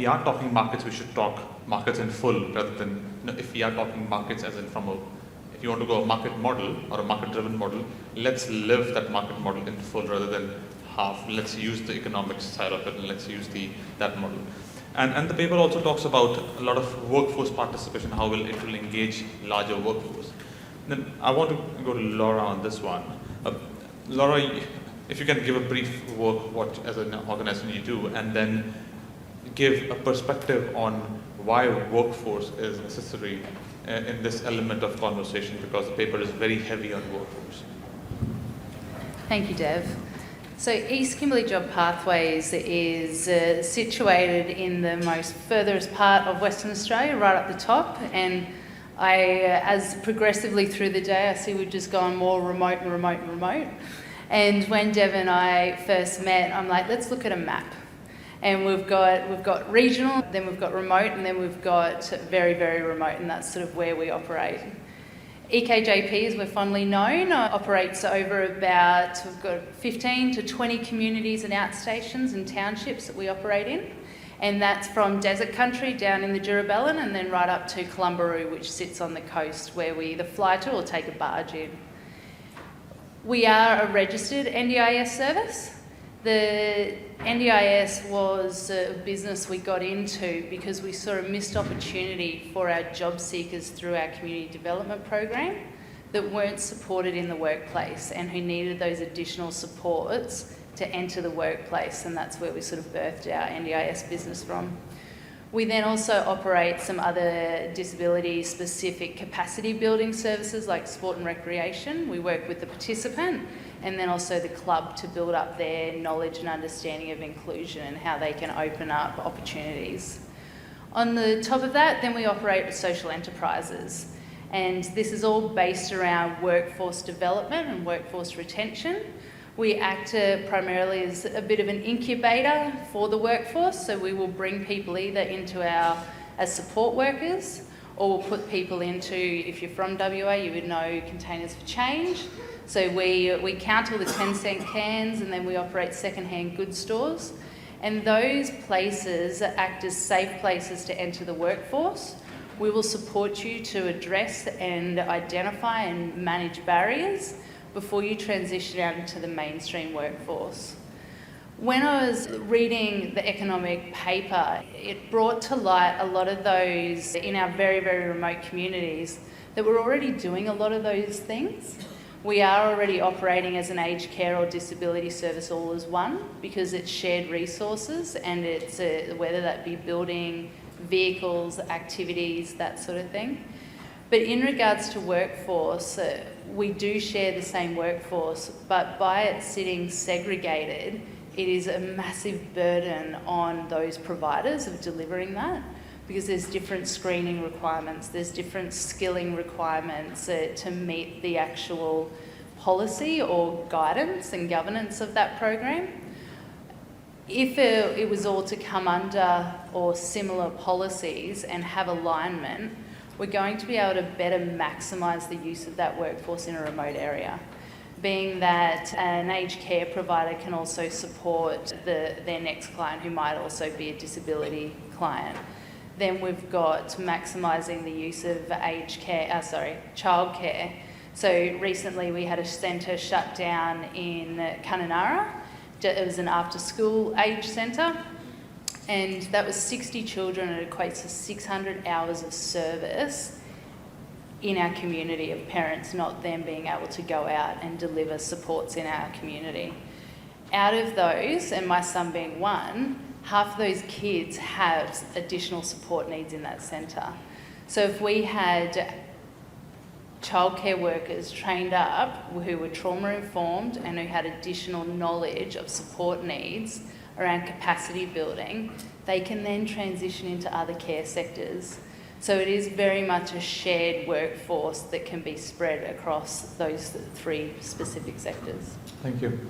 we are talking markets, we should talk markets in full rather than, if we are talking markets as in if you want to go a market model or a market-driven model, let's live that market model in full rather than half. Let's use the economics side of it and let's use that model. And the paper also talks about a lot of workforce participation, how it will engage larger workforce. Then I want to go to Laura on this one. Laura, if you can give a brief what as an organization you do, and then give a perspective on why workforce is necessary in this element of conversation, because the paper is very heavy on workforce. Thank you, Dev. So East Kimberley Job Pathways is situated in the most furthest part of Western Australia, right up the top, and as progressively through the day, I see we've just gone more remote and remote and remote. And when Dev and I first met, I'm like, let's look at a map. And we've got regional, then we've got remote, and then we've got very, very remote, and that's sort of where we operate. EKJP, as we're fondly known, operates over we've got 15 to 20 communities and outstations and townships that we operate in. And that's from desert country down in the Durabellin and then right up to Columbaroo, which sits on the coast, where we either fly to or take a barge in. We are a registered NDIS service. The NDIS was a business we got into because we saw a missed opportunity for our job seekers through our community development program that weren't supported in the workplace and who needed those additional supports to enter the workplace, and that's where we sort of birthed our NDIS business from. We then also operate some other disability-specific capacity building services like sport and recreation. We work with the participant and then also the club to build up their knowledge and understanding of inclusion and how they can open up opportunities. On the top of that, then we operate with social enterprises. And this is all based around workforce development and workforce retention. We act primarily as a bit of an incubator for the workforce, so we will bring people either into as support workers, or we'll put people into, if you're from WA, you would know Containers for Change. So we count all the 10-cent cans and then we operate second-hand goods stores. And those places act as safe places to enter the workforce. We will support you to address and identify and manage barriers before you transition out into the mainstream workforce. When I was reading the economic paper, it brought to light a lot of those in our very, very remote communities that were already doing a lot of those things. We are already operating as an aged care or disability service all as one because it's shared resources and it's whether that be building, vehicles, activities, that sort of thing. But in regards to workforce, we do share the same workforce, but by it sitting segregated, it is a massive burden on those providers of delivering that, because there's different screening requirements, there's different skilling requirements to meet the actual policy or guidance and governance of that program. If it was all to come under or similar policies and have alignment, we're going to be able to better maximise the use of that workforce in a remote area. Being that an aged care provider can also support their next client who might also be a disability client. Then we've got maximising the use of childcare. So recently we had a centre shut down in Kununurra. It was an after-school age centre, and that was 60 children. It equates to 600 hours of service in our community of parents not then being able to go out and deliver supports in our community. Out of those, and my son being one, half of those kids have additional support needs in that centre. So if we had childcare workers trained up who were trauma-informed and who had additional knowledge of support needs around capacity building, they can then transition into other care sectors. So it is very much a shared workforce that can be spread across those three specific sectors. Thank you.